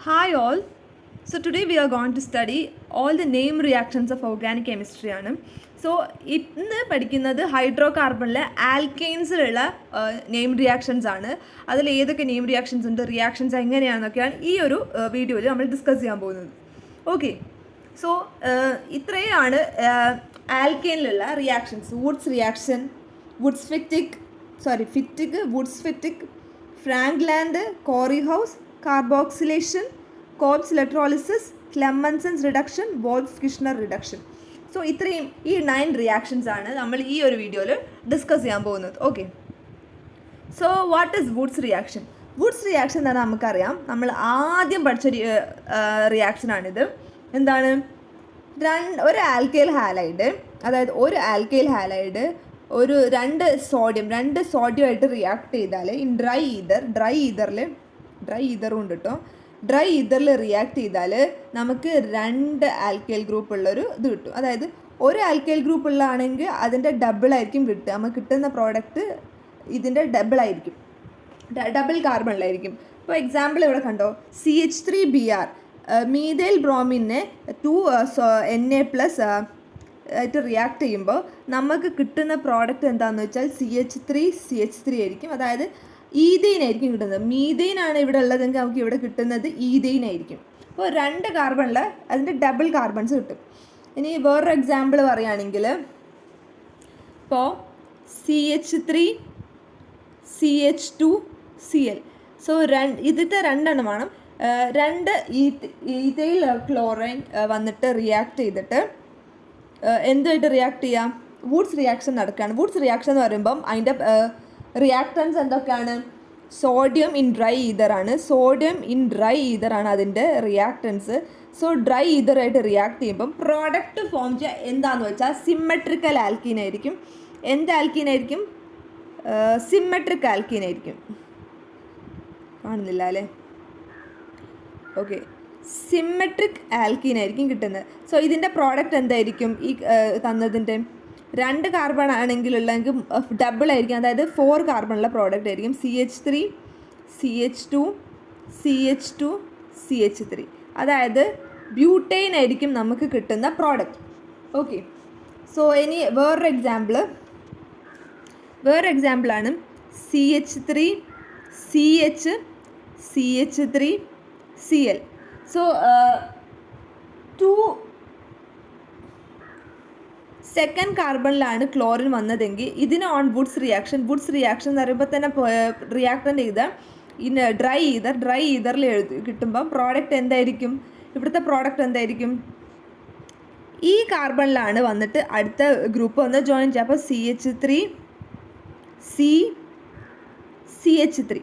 Hi all. So today we are going to study all the name reactions of organic chemistry ആണ്. So ഇന്ന് പഠിക്കുന്നത് hydro കാർബണിലെ ആൽക്കെയിൻസിലുള്ള name reactions ആണ്. അതിൽ ഏതൊക്കെ name reactions ഉണ്ട്, reactions എങ്ങനെയാണെന്നൊക്കെയാണ് ഈ ഒരു വീഡിയോയിൽ നമ്മൾ ഡിസ്കസ് ചെയ്യാൻ പോകുന്നത്. ഓക്കെ, സോ ഇത്രയാണ് ആൽക്കെയിനിലുള്ള reactions. Fittig, Wurtz Fittig, Frankland, Corey House, carboxylation, Kolbe's electrolysis, Clemmensen's reduction, Wolff Kishner reduction. So ഇത്രയും ഈ 9 റിയാക്ഷൻസ് ആണ് നമ്മൾ ഈ ഒരു വീഡിയോയിൽ ഡിസ്കസ് ചെയ്യാൻ പോകുന്നത്. Okay, so what is Woods reaction? Woods reaction എന്ന് പറഞ്ഞാൽ നമുക്കറിയാം, നമ്മൾ ആദ്യം പഠിച്ച റിയാക്ഷനാണിത്. എന്താണ്? ഒരു ആൽക്കൈൽ ഹാലൈഡ്, അതായത് ഒരു ആൽക്കൈൽ ഹാലൈഡ് രണ്ട് സോഡിയമായിട്ട് റിയാക്ട് ചെയ്താൽ ഡ്രൈ ഈതറും ഉണ്ട് കേട്ടോ. ഡ്രൈ ഈതറിൽ റിയാക്ട് ചെയ്താൽ നമുക്ക് 2 ആൽക്കൈൽ ഗ്രൂപ്പ് ഉള്ളൊരു ഇത് കിട്ടും. അതായത് ഒരു ആൽക്കൈൽ ഗ്രൂപ്പ് ഉള്ളതാണെങ്കിൽ അതിൻ്റെ ഡബിളായിരിക്കും കിട്ടുക. നമുക്ക് കിട്ടുന്ന പ്രോഡക്റ്റ് ഇതിൻ്റെ ഡബിളായിരിക്കും, ഡബിൾ കാർബണിലായിരിക്കും. ഇപ്പോൾ എക്സാമ്പിൾ ഇവിടെ കണ്ടോ, CH3Br മീഥൈൽ ബ്രോമിനെ 2 Na+ ആയിട്ട് റിയാക്ട് ചെയ്യുമ്പോൾ നമുക്ക് കിട്ടുന്ന പ്രോഡക്റ്റ് എന്താണെന്ന് വെച്ചാൽ CH3 ആയിരിക്കും. അതായത് ഈഥെയിൻ ആയിരിക്കും കിട്ടുന്നത്. മീഥെയിൻ ആണ് ഇവിടെ ഉള്ളതെങ്കിൽ നമുക്ക് ഇവിടെ കിട്ടുന്നത് ഈഥെയിൻ ആയിരിക്കും. അപ്പോൾ 2 കാർബണിൽ അതിൻ്റെ ഡബിൾ കാർബൺസ് കിട്ടും. ഇനി വേറൊരു എക്സാമ്പിൾ പറയുകയാണെങ്കിൽ, ഇപ്പോൾ CH3 CH2 Cl. സോ ഇതിൻ്റെ 2 വേണം. 2 ഈഥൈൽ ക്ലോറൈൻ വന്നിട്ട് റിയാക്ട് ചെയ്തിട്ട് എന്തുമായിട്ട് റിയാക്ട് ചെയ്യാം? വുഡ്സ് റിയാക്ഷൻ നടക്കുകയാണ്. വുഡ്സ് റിയാക്ഷൻ എന്ന് പറയുമ്പം അതിൻ്റെ റിയാക്ടൻസ് എന്തൊക്കെയാണ്? സോഡിയം ഇൻ ഡ്രൈ ഈതറാണ് അതിൻ്റെ റിയാക്ടൻസ്. സോ ഡ്രൈ ഈതറായിട്ട് റിയാക്ട് ചെയ്യുമ്പം പ്രോഡക്റ്റ് ഫോം ചെയ്യുക എന്താണെന്ന് വെച്ചാൽ സിമ്മട്രിക്കൽ ആൽക്കീൻ ആയിരിക്കും. എന്ത് ആൽക്കീൻ ആയിരിക്കും? സിമ്മട്രിക് ആൽക്കീൻ ആയിരിക്കും. കാണുന്നില്ല അല്ലേ? ഓക്കെ, സിമ്മട്രിക് ആൽക്കീൻ ആയിരിക്കും കിട്ടുന്നത്. സോ ഇതിൻ്റെ പ്രോഡക്റ്റ് എന്തായിരിക്കും? ഈ തന്നതിൻ്റെ 2 കാർബൺ ആണെങ്കിലുള്ളെങ്കിൽ ഡബിൾ ആയിരിക്കും. അതായത് 4 കാർബണുള്ള പ്രോഡക്റ്റ് ആയിരിക്കും. CH3 CH2 CH2 CH3. അതായത് ബ്യൂട്ടൈൻ ആയിരിക്കും നമുക്ക് കിട്ടുന്ന പ്രോഡക്റ്റ്. ഓക്കെ, സോ ഇനി വേറൊരു എക്സാമ്പിളാണ് CH3 CH3 Cl. So second കാർബണിലാണ് ക്ലോറിൻ വന്നതെങ്കിൽ ഇതിന് ഓൺ വുഡ്സ് റിയാക്ഷൻ എന്ന് പറയുമ്പോൾ തന്നെ റിയാക്ടൻ്റ് ചെയ്ത ഡ്രൈ ഈതറിൽ കിട്ടുമ്പോൾ പ്രോഡക്റ്റ് എന്തായിരിക്കും? ഇവിടുത്തെ പ്രോഡക്റ്റ് എന്തായിരിക്കും? ഈ കാർബണിലാണ് വന്നിട്ട് അടുത്ത ഗ്രൂപ്പ് വന്ന് ജോയിൻ ചെയ്യുക. അപ്പോൾ CH3.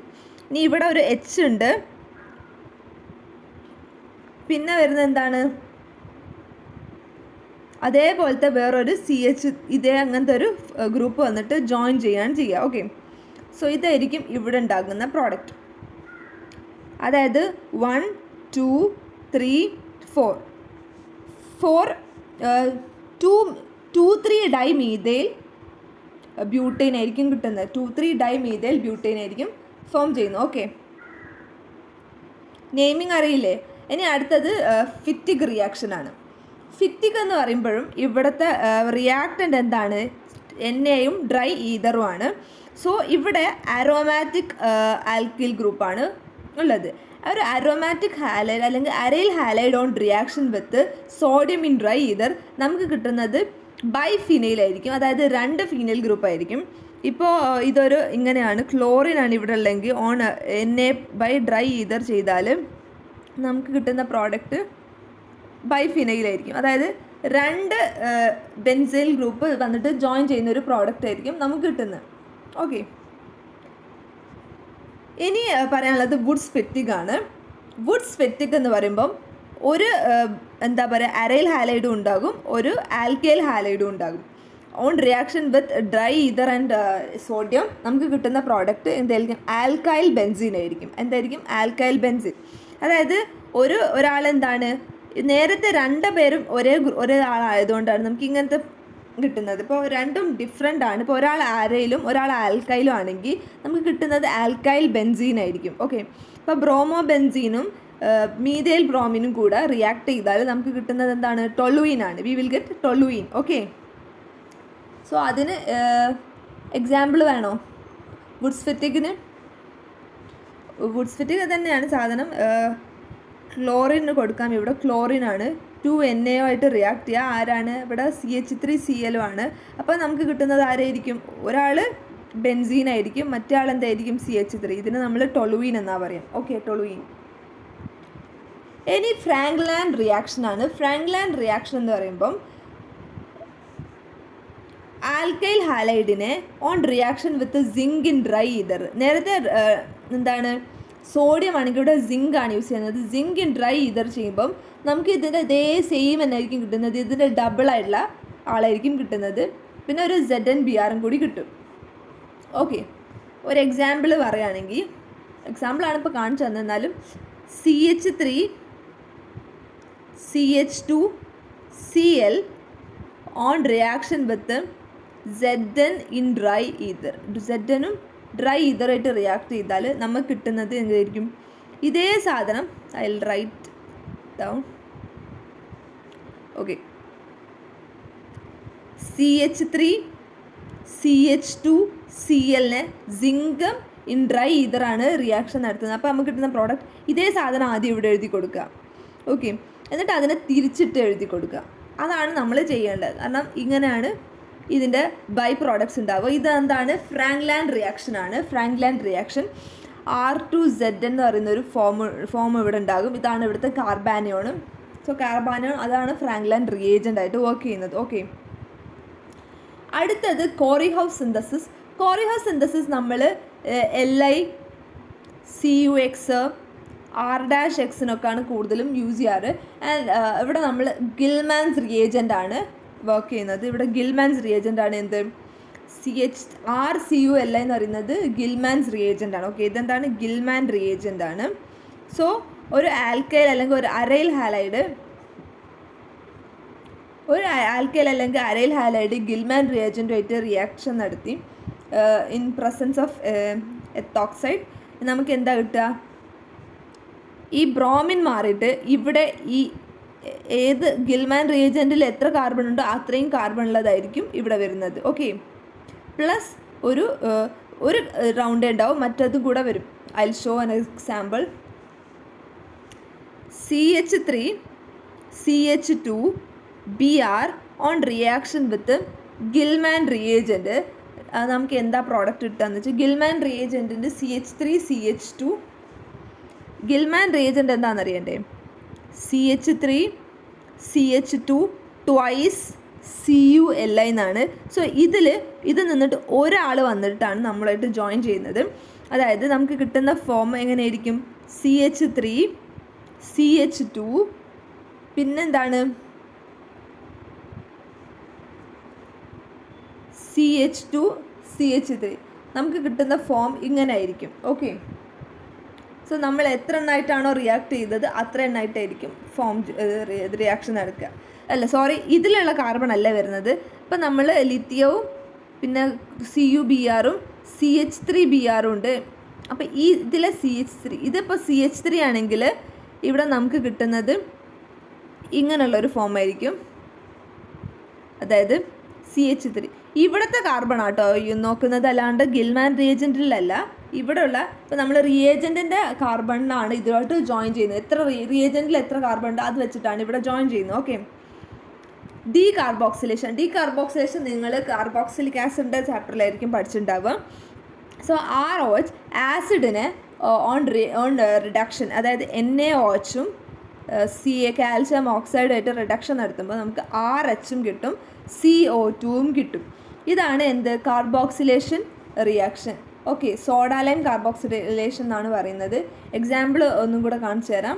ഇനി ഇവിടെ ഒരു H ഉണ്ട്. പിന്നെ വരുന്നത് എന്താണ്? അതേപോലത്തെ വേറൊരു അങ്ങനത്തെ ഒരു ഗ്രൂപ്പ് വന്നിട്ട് ജോയിൻ ചെയ്യുക. ഓക്കെ, സോ ഇതായിരിക്കും ഇവിടെ ഉണ്ടാകുന്ന പ്രോഡക്റ്റ്. അതായത് 1 2 3 4 2,3 ഡൈമീഥൈൽ ബ്യൂട്ടൈൻ ആയിരിക്കും കിട്ടുന്നത്. 2,3 ഡൈമീഥൈൽ ബ്യൂട്ടൈൻ ആയിരിക്കും ഫോം ചെയ്യുന്നത്. ഓക്കെ, നെയിമിങ് അറിയില്ലേ? ഇനി അടുത്തത് ഫിറ്റിക് റിയാക്ഷനാണ്. ഫിറ്റിക് എന്ന് പറയുമ്പോഴും ഇവിടുത്തെ റിയാക്റ്റൻ്റ് എന്താണ്? എണ്ണയും ഡ്രൈ ഈതറും ആണ്. സോ ഇവിടെ അരോമാറ്റിക് ആൽക്കിൽ ഗ്രൂപ്പാണ് ഉള്ളത്. ഒരു അരോമാറ്റിക് ഹാലൈഡ് അല്ലെങ്കിൽ aryl halide on reaction with sodium in dry ether നമുക്ക് കിട്ടുന്നത് ബൈഫിനൈൽ ആയിരിക്കും. അതായത് 2 ഫീനൈൽ ഗ്രൂപ്പ് ആയിരിക്കും. ഇപ്പോൾ ഇതൊരു ഇങ്ങനെയാണ്, ക്ലോറിൻ ആണ് ഇവിടെ ഉള്ളെങ്കിൽ ഓൺ Na ഡ്രൈ ഈതർ ചെയ്താൽ നമുക്ക് കിട്ടുന്ന പ്രോഡക്റ്റ് ബൈഫിനൈലായിരിക്കും. അതായത് 2 ബെൻസൈൽ ഗ്രൂപ്പ് വന്നിട്ട് ജോയിൻ ചെയ്യുന്ന ഒരു പ്രോഡക്റ്റ് ആയിരിക്കും നമുക്ക് കിട്ടുന്നത്. ഓക്കെ, ഇനി പറയാനുള്ളത് വുഡ്സ് ഫിറ്റിക് ആണ്. വുഡ്സ് ഫിറ്റിക് എന്ന് പറയുമ്പം ഒരു അരൈൽ ഹാലൈഡും ഉണ്ടാകും, ഒരു ആൽക്കൈൽ ഹാലൈഡും ഉണ്ടാകും. On reaction with dry ether and sodium നമുക്ക് കിട്ടുന്ന പ്രോഡക്റ്റ് എന്തായിരിക്കും? ആൽക്കൈൽ ബെൻസീൻ ആയിരിക്കും. എന്തായിരിക്കും? Alkyl benzene. അതായത് ഒരാളെന്താണ്, നേരത്തെ 2 പേരും ഒരേ ആളായതുകൊണ്ടാണ് നമുക്ക് ഇങ്ങനത്തെ കിട്ടുന്നത്. ഇപ്പോൾ രണ്ടും ഡിഫറെൻ്റ് ആണ്. ഇപ്പോൾ ഒരാൾ ആരയിലും ഒരാൾ ആൽക്കൈലും ആണെങ്കിൽ നമുക്ക് കിട്ടുന്നത് ആൽക്കൈൽ ബെൻസീൻ ആയിരിക്കും. ഓക്കെ, ഇപ്പോൾ ബ്രോമോ ബെൻസീനും മീഥൈൽ ബ്രോമിനും കൂടെ റിയാക്ട് ചെയ്താൽ നമുക്ക് കിട്ടുന്നത് എന്താണ്? ടൊളുയിൻ ആണ്. We will get toluene. Okay, so അതിന് എക്സാമ്പിൾ വേണോ? വുഡ്സ് ഫെറ്റിക് തന്നെയാണ് സാധനം. ക്ലോറിന് കൊടുക്കാം. ഇവിടെ ക്ലോറിനാണ് 2NaO ആയിട്ട് റിയാക്ട് ചെയ്യുക. ആരാണ് ഇവിടെ? CH3Cl ആണ്. അപ്പോൾ നമുക്ക് കിട്ടുന്നത് ആരായിരിക്കും? ഒരാൾ ബെൻസീൻ ആയിരിക്കും, മറ്റേ ആൾ എന്തായിരിക്കും? CH3. ഇതിന് നമ്മൾ ടൊളുയിൻ എന്നാ പറയാം. Okay, toluene. ഇനി ഫ്രാങ്ക്ലാൻഡ് റിയാക്ഷൻ ആണ്. ഫ്രാങ്ക്ലാൻഡ് റിയാക്ഷൻ എന്ന് പറയുമ്പം ആൽക്കൈൽ ഹാലൈഡിനെ on reaction with zinc in dry ether. നേരത്തെ എന്താണ്? സോഡിയം ആണെങ്കിൽ ഇവിടെ സിങ്ക് ആണ് യൂസ് ചെയ്യുന്നത്. സിങ്ക് ഇൻ ഡ്രൈ ഈതർ ചെയ്യുമ്പം നമുക്ക് ഇതിൻ്റെ ഇതേ സെയിം എന്നായിരിക്കും കിട്ടുന്നത്. ഇതിൻ്റെ ഡബിളായിട്ടുള്ള ആളായിരിക്കും കിട്ടുന്നത്. പിന്നെ ഒരു ZnBr കൂടി കിട്ടും. ഓക്കെ, ഒരു എക്സാമ്പിൾ പറയുകയാണെങ്കിൽ, എക്സാമ്പിളാണ് ഇപ്പോൾ കാണിച്ചു തന്നെന്നാലും, CH3CH2Cl on reaction with Zn in dry ether. Zനും ഡ്രൈ ഈതറായിട്ട് റിയാക്ട് ചെയ്താൽ നമുക്ക് കിട്ടുന്നത് എന്തായിരിക്കും? ഇതേ സാധനം. I will write down. Okay, CH3CH2Cl സിങ്കം ഇൻ ഡ്രൈ ഈതറാണ് റിയാക്ഷൻ നടത്തുന്നത്. അപ്പോൾ നമുക്ക് കിട്ടുന്ന പ്രോഡക്റ്റ് ഇതേ സാധനം ആദ്യം ഇവിടെ എഴുതി കൊടുക്കുക. ഓക്കെ, എന്നിട്ട് അതിനെ തിരിച്ചിട്ട് എഴുതി കൊടുക്കുക. അതാണ് നമ്മൾ ചെയ്യേണ്ടത്. കാരണം ഇങ്ങനെയാണ് ഇതിൻ്റെ ബൈ പ്രോഡക്ട്സ് ഉണ്ടാവുക. ഇതെന്താണ്? ഫ്രാങ്ക്ലാൻഡ് റിയാക്ഷൻ ആണ്. ഫ്രാങ്ക്ലാൻഡ് റിയാക്ഷൻ R2Zn എന്ന് പറയുന്ന ഒരു ഫോം ഇവിടെ ഉണ്ടാകും. ഇതാണ് ഇവിടുത്തെ കാർബാനിയോൺ. സോ കാർബാനിയോൺ അതാണ് ഫ്രാങ്ക്ലാൻഡ് റിയേജൻ്റ് ആയിട്ട് വർക്ക് ചെയ്യുന്നത്. ഓക്കെ, അടുത്തത് കോറിഹൗസ് സിന്തസിസ്. കോറിഹൗസ് സിന്തസിസ് നമ്മൾ LiCUX R-Xനൊക്കെയാണ് കൂടുതലും യൂസ് ചെയ്യാറ്. ആൻഡ് ഇവിടെ നമ്മൾ ഗിൽമാൻസ് റിയേജൻ്റ് ആണ് വർക്ക് ചെയ്യുന്നത്. ഇവിടെ ഗിൽമാൻസ് റിയേജൻ്റ് ആണ് എന്ത്? RCuLi എന്ന് പറയുന്നത് ഗിൽമാൻസ് റിയേജൻ്റ് ആണ്. ഓക്കെ, ഇതെന്താണ്? ഗിൽമാൻ റിയേജൻ്റ് ആണ്. സോ ഒരു ആൽക്കൈൽ അല്ലെങ്കിൽ ഒരു അരൈൽ ഹാലൈഡ് ഗിൽമാൻ റിയേജൻ്റുമായിട്ട് റിയാക്ഷൻ നടത്തി ഇൻ പ്രസൻസ് ഓഫ് എത്തോക്സൈഡ് നമുക്ക് എന്താ കിട്ടുക? ഈ ബ്രോമിൻ മാറിയിട്ട് ഇവിടെ ഈ ഏത് ഗിൽമാൻ റിയേജൻറ്റിൽ എത്ര കാർബൺ ഉണ്ടോ അത്രയും കാർബൺ ഉള്ളതായിരിക്കും ഇവിടെ വരുന്നത്. ഓക്കെ, പ്ലസ് ഒരു റൗണ്ട് ഉണ്ടാവും, മറ്റതും കൂടെ വരും. I will show an example. CH3CH2Br on reaction with ഗിൽമാൻ reagent നമുക്ക് എന്താ പ്രോഡക്റ്റ് കിട്ടുകയെന്ന് വെച്ചാൽ, ഗിൽമാൻ റിയേജൻറ്റിൻ്റെ CH3CH2 ഗിൽമാൻ റിയേജൻറ്റ് എന്താണെന്ന് അറിയണ്ടേ? CH3CH2 ട്വൈസ് CuLi എന്നാണ്. സോ ഇത് നിന്നിട്ട് ഒരാൾ വന്നിട്ടാണ് നമ്മളായിട്ട് ജോയിൻ ചെയ്യുന്നത്. അതായത് നമുക്ക് കിട്ടുന്ന ഫോം എങ്ങനെയായിരിക്കും? CH3CH2 പിന്നെന്താണ്? CH2CH3 നമുക്ക് കിട്ടുന്ന ഫോം ഇങ്ങനെ ആയിരിക്കും. ഓക്കെ, സോ നമ്മൾ എത്ര എണ്ണമായിട്ടാണോ റിയാക്ട് ചെയ്തത് അത്ര എണ്ണമായിട്ടായിരിക്കും റിയാക്ഷൻ നടക്കുക. അല്ല സോറി, ഇതിലുള്ള കാർബൺ അല്ല വരുന്നത്. ഇപ്പം നമ്മൾ ലിത്തിയവും പിന്നെ CuBrഉം CH3Brഉം ഉണ്ട്. അപ്പോൾ ഇതിലെ CH3 ഇതിപ്പോൾ CH3 ആണെങ്കിൽ ഇവിടെ നമുക്ക് കിട്ടുന്നത് ഇങ്ങനെയുള്ളൊരു ഫോം ആയിരിക്കും. അതായത് CH3 ഇവിടുത്തെ കാർബൺ ആട്ടോ നോക്കുന്നത്, അല്ലാണ്ട് ഗിൽമാൻ റിയേജൻറ്റിലല്ല. ഇവിടെയുള്ള ഇപ്പോൾ നമ്മൾ റിയേജൻറ്റിൻ്റെ കാർബണിനാണ് ഇതുമായിട്ട് ജോയിൻ ചെയ്യുന്നത്. എത്ര റിയേജൻറ്റിൽ എത്ര കാർബൺ ഉണ്ട് അത് വെച്ചിട്ടാണ് ഇവിടെ ജോയിൻ ചെയ്യുന്നത്. ഓക്കെ, ഡീകാർബോക്സിലേഷൻ നിങ്ങൾ കാർബോക്സിലിക് ആസിഡിൻ്റെ ചാപ്റ്ററിലായിരിക്കും പഠിച്ചിട്ടുണ്ടാവുക. സോ ROH ആസിഡിനെ ഓൺ റിഡക്ഷൻ, അതായത് NaOHഉം കാൽഷ്യം ഓക്സൈഡായിട്ട് റിഡക്ഷൻ നടത്തുമ്പോൾ നമുക്ക് RH കിട്ടും, CO2 കിട്ടും. ഇതാണ് എന്ത്? Carboxylation reaction. ഓക്കെ, സോഡാലൈം കാർബോക്സിലേഷൻ എന്നാണ് പറയുന്നത്. എക്സാമ്പിൾ ഒന്നും കൂടെ കാണിച്ചു തരാം.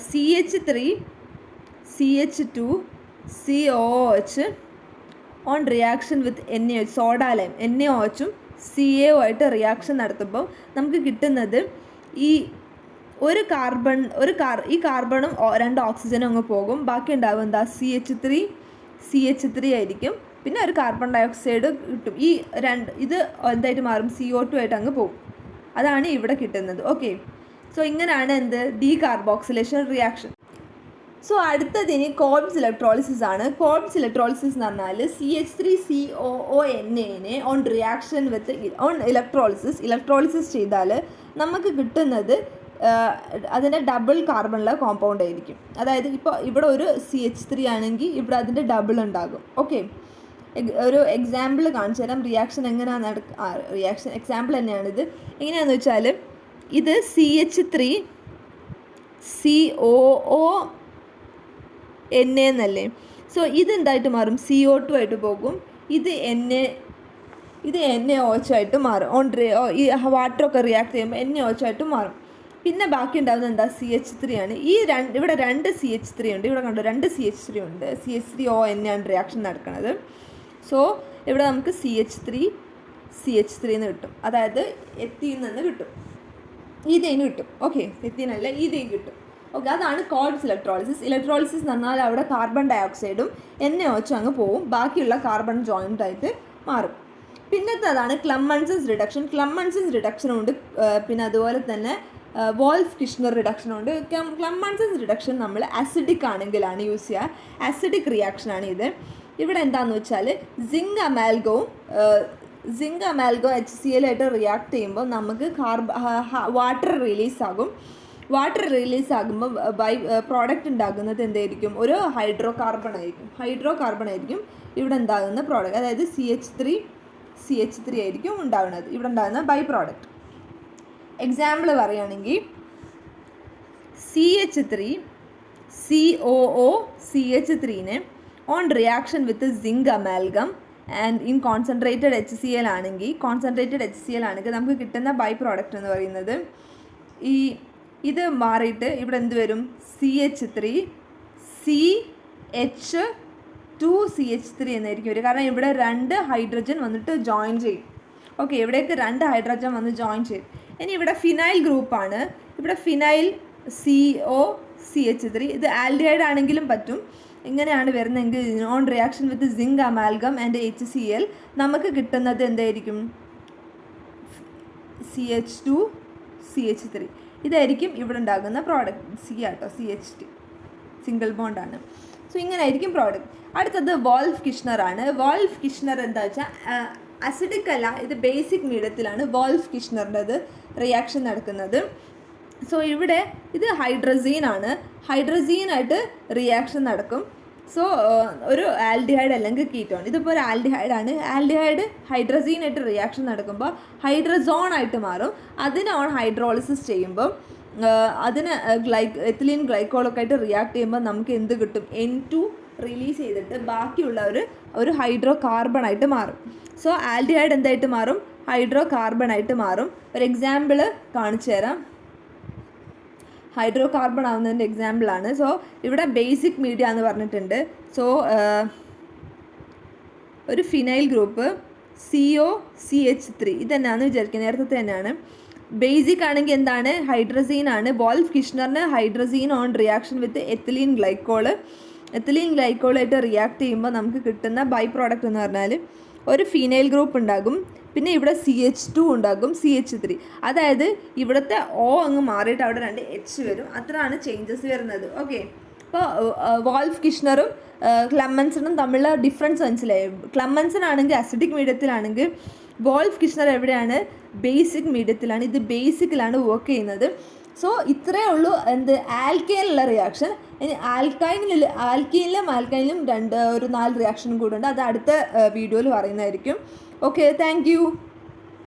CH3CH2COOH on reaction with NaOH, സോഡാലൈം NaOHഉം CaO ആയിട്ട് റിയാക്ഷൻ നടത്തുമ്പോൾ നമുക്ക് കിട്ടുന്നത് ഈ ഈ കാർബണും 2 ഓക്സിജനും അങ്ങ് പോകും. ബാക്കി ഉണ്ടാവും എന്താ? CH3 ആയിരിക്കും. പിന്നെ ഒരു കാർബൺ ഡയോക്സൈഡ് കിട്ടും. ഇത് എന്തായിട്ട് മാറും? CO2 ആയിട്ട് അങ്ങ് പോകും. അതാണ് ഇവിടെ കിട്ടുന്നത്. ഓക്കെ, സോ ഇങ്ങനെയാണ് എന്ത് decarboxylation reaction. So അടുത്തതിന് Kolbe's electrolysis ആണ്. കോൾബ്സ് ഇലക്ട്രോളിസിസ് എന്ന് പറഞ്ഞാൽ CH3COONA on reaction with on electrolysis ചെയ്താൽ നമുക്ക് കിട്ടുന്നത് അതിൻ്റെ ഡബിൾ കാർബണുള്ള കോമ്പൗണ്ട് ആയിരിക്കും. അതായത് ഇപ്പോൾ ഇവിടെ ഒരു CH3 ആണെങ്കിൽ ഇവിടെ അതിൻ്റെ ഡബിൾ ഉണ്ടാകും. ഓക്കെ, ഒരു എക്സാമ്പിൾ കാണിച്ചു തരാം റിയാക്ഷൻ എങ്ങനെയാണ് റിയാക്ഷൻ എക്സാമ്പിൾ തന്നെയാണിത്. എങ്ങനെയാണെന്ന് വെച്ചാൽ ഇത് CH3COONA എന്നല്ലേ. സോ ഇതെന്തായിട്ട് മാറും? CO2 ആയിട്ട് പോകും. ഇത് NaOH ആയിട്ട് മാറും. ഈ വാട്ടറൊക്കെ റിയാക്ട് ചെയ്യുമ്പോൾ NaOH ആയിട്ട് മാറും. പിന്നെ ബാക്കി ഉണ്ടാകുന്നത് എന്താ? CH3 ആണ്. ഇവിടെ രണ്ട് CH3 ഉണ്ട്. ഇവിടെ കണ്ടോ, രണ്ട് CH3 ഉണ്ട്. CH3ONA ആണ് റിയാക്ഷൻ നടക്കുന്നത്. സോ ഇവിടെ നമുക്ക് CH3 എന്ന് കിട്ടും. അതായത് എത്തീൻ നിന്ന് കിട്ടും, ഈതേന് കിട്ടും. ഓക്കെ, എത്തീനല്ല ഈതേൻ കിട്ടും. ഓക്കെ, അതാണ് കോൾബ്സ് ഇലക്ട്രോളിസിസ്. ഇലക്ട്രോളിസിസ് എന്ന് പറഞ്ഞാൽ അവിടെ കാർബൺ ഡയോക്സൈഡും NaOH അങ്ങ് പോവും, ബാക്കിയുള്ള കാർബൺ ജോയിൻ്റ് ആയിട്ട് മാറും. പിന്നത്തെ അതാണ് ക്ലമ്മൺസൻസ് റിഡക്ഷൻ. ക്ലമ്മൺസൻസ് റിഡക്ഷനുണ്ട്, പിന്നെ അതുപോലെ തന്നെ വോൾഫ് കിഷ്ണർ റിഡക്ഷനുണ്ട്. ക്ലമ്മൺസൻസ് റിഡക്ഷൻ നമ്മൾ അസിഡിക് ആണെങ്കിലാണ് യൂസ് ചെയ്യുക. അസിഡിക് റിയാക്ഷനാണ് ഇത്. ഇവിടെ എന്താണെന്ന് വെച്ചാൽ സിങ്ക് അമാൽഗവും HCl ആയിട്ട് റിയാക്ട് ചെയ്യുമ്പോൾ നമുക്ക് വാട്ടർ റിലീസാകും. വാട്ടർ റിലീസാകുമ്പോൾ പ്രോഡക്റ്റ് ഉണ്ടാകുന്നത് എന്തായിരിക്കും? ഒരു ഹൈഡ്രോ കാർബൺ ആയിരിക്കും ഇവിടെ ഉണ്ടാകുന്ന പ്രോഡക്റ്റ്. അതായത് CH3 ആയിരിക്കും ഉണ്ടാകുന്നത് ഇവിടെ ഉണ്ടാകുന്ന ബൈ പ്രോഡക്റ്റ്. എക്സാമ്പിൾ പറയുകയാണെങ്കിൽ CH3COOCH3 on reaction with zinc amalgam and in concentrated HCl ആണെങ്കിൽ നമുക്ക് കിട്ടുന്ന ബൈ പ്രോഡക്റ്റ് എന്ന് പറയുന്നത് ഇത് മാറിയിട്ട് ഇവിടെ എന്ത് വരും? CH3CH2CH3 എന്നായിരിക്കും വരും. കാരണം ഇവിടെ രണ്ട് ഹൈഡ്രജൻ വന്നിട്ട് ജോയിൻ ചെയ്യും. ഓക്കെ, ഇവിടേക്ക് രണ്ട് ഹൈഡ്രജൻ വന്ന് ജോയിൻ ചെയ്യും. ഇനി ഇവിടെ ഫിനൈൽ ഗ്രൂപ്പാണ്. ഇവിടെ ഫിനൈൽ COCH3 ഇത് ആൽഡിഹൈഡ് ആണെങ്കിലും പറ്റും. ഇങ്ങനെയാണ് വരുന്നതെങ്കിൽ on reaction with zinc amalgam and HCl നമുക്ക് കിട്ടുന്നത് എന്തായിരിക്കും? CH2CH3 ഇതായിരിക്കും ഇവിടെ ഉണ്ടാകുന്ന പ്രോഡക്റ്റ്. CHT സിംഗിൾ ബോണ്ടാണ്. സോ ഇങ്ങനെ ആയിരിക്കും പ്രോഡക്റ്റ്. അടുത്തത് വോൾഫ് കിഷ്ണർ ആണ്. വോൾഫ് കിഷ്ണർ എന്താ വെച്ചാൽ അസിഡിക് അല്ല, ഇത് ബേസിക് മീഡിയത്തിലാണ് വോൾഫ് കിഷ്ണറിൻ്റെത് റിയാക്ഷൻ നടക്കുന്നത്. സോ ഇവിടെ ഇത് ഹൈഡ്രസീനാണ്. ഹൈഡ്രസീനായിട്ട് റിയാക്ഷൻ നടക്കും. സോ ഒരു ആൽഡിഹൈഡ് അല്ലെങ്കിൽ കീറ്റോൺ, ഇതിപ്പോൾ ഒരു ആൽഡിഹൈഡാണ്. ആൽഡിഹൈഡ് ഹൈഡ്രസീനായിട്ട് റിയാക്ഷൻ നടക്കുമ്പോൾ ഹൈഡ്രസോൺ ആയിട്ട് മാറും. അതിന് ഓൺ ഹൈഡ്രോളിസിസ് ചെയ്യുമ്പോൾ അതിന് എത്തിലീൻ ഗ്ലൈക്കോളൊക്കെ ആയിട്ട് റിയാക്ട് ചെയ്യുമ്പോൾ നമുക്ക് എന്ത് കിട്ടും? N2 റിലീസ് ചെയ്തിട്ട് ബാക്കിയുള്ള ഒരു ഹൈഡ്രോ കാർബൺ ആയിട്ട് മാറും. സോ ആൽഡിഹൈഡ് എന്തായിട്ട് മാറും? ഹൈഡ്രോ കാർബൺ ആയിട്ട് മാറും. ഒരു എക്സാമ്പിൾ കാണിച്ചു തരാം. ഹൈഡ്രോ കാർബൺ ആവുന്നതിൻ്റെ എക്സാമ്പിളാണ്. സോ ഇവിടെ ബേസിക് മീഡിയ എന്ന് പറഞ്ഞിട്ടുണ്ട്. സോ ഒരു ഫിനൈൽ ഗ്രൂപ്പ് COCH3 ഇതന്നെയാണെന്ന് വിചാരിക്കുന്നത്, നേരത്തെ തന്നെയാണ്. ബേസിക് ആണെങ്കിൽ എന്താണ്? ഹൈഡ്രസീൻ ആണ്. വോൾഫ് കിഷ്ണറിന് hydrazine on reaction with ethylene ഗ്ലൈക്കോളായിട്ട് റിയാക്ട് ചെയ്യുമ്പോൾ നമുക്ക് കിട്ടുന്ന ബൈ പ്രോഡക്റ്റ് എന്ന് പറഞ്ഞാൽ ഒരു ഫീനൈൽ ഗ്രൂപ്പ് ഉണ്ടാകും. പിന്നെ ഇവിടെ CH2 ഉണ്ടാകും, CH3. അതായത് ഇവിടുത്തെ O അങ്ങ് മാറിയിട്ട് അവിടെ രണ്ട് H വരും. അത്രയാണ് ചേഞ്ചസ് വരുന്നത്. ഓക്കെ, അപ്പോൾ വോൾഫ് കിഷ്ണറും ക്ലമ്മൻസണും തമ്മിലുള്ള ഡിഫറൻസ് മനസ്സിലായി. ക്ലമ്മൻസൺ ആണെങ്കിൽ അസിഡിക് മീഡിയത്തിലാണെങ്കിൽ വോൾഫ് കിഷ്ണർ എവിടെയാണ്? ബേസിക് മീഡിയത്തിലാണ്. ഇത് ബേസിക്കിലാണ് വർക്ക് ചെയ്യുന്നത്. സോ ഇത്രയേ ഉള്ളൂ ആൽക്കൈനുള്ള റിയാക്ഷൻ. ഇനി ആൽക്കീനിലും ഒരു 4 റിയാക്ഷനും കൂടെ ഉണ്ട്. അത് അടുത്ത വീഡിയോയിൽ പറയുന്നതായിരിക്കും. Okay, thank you.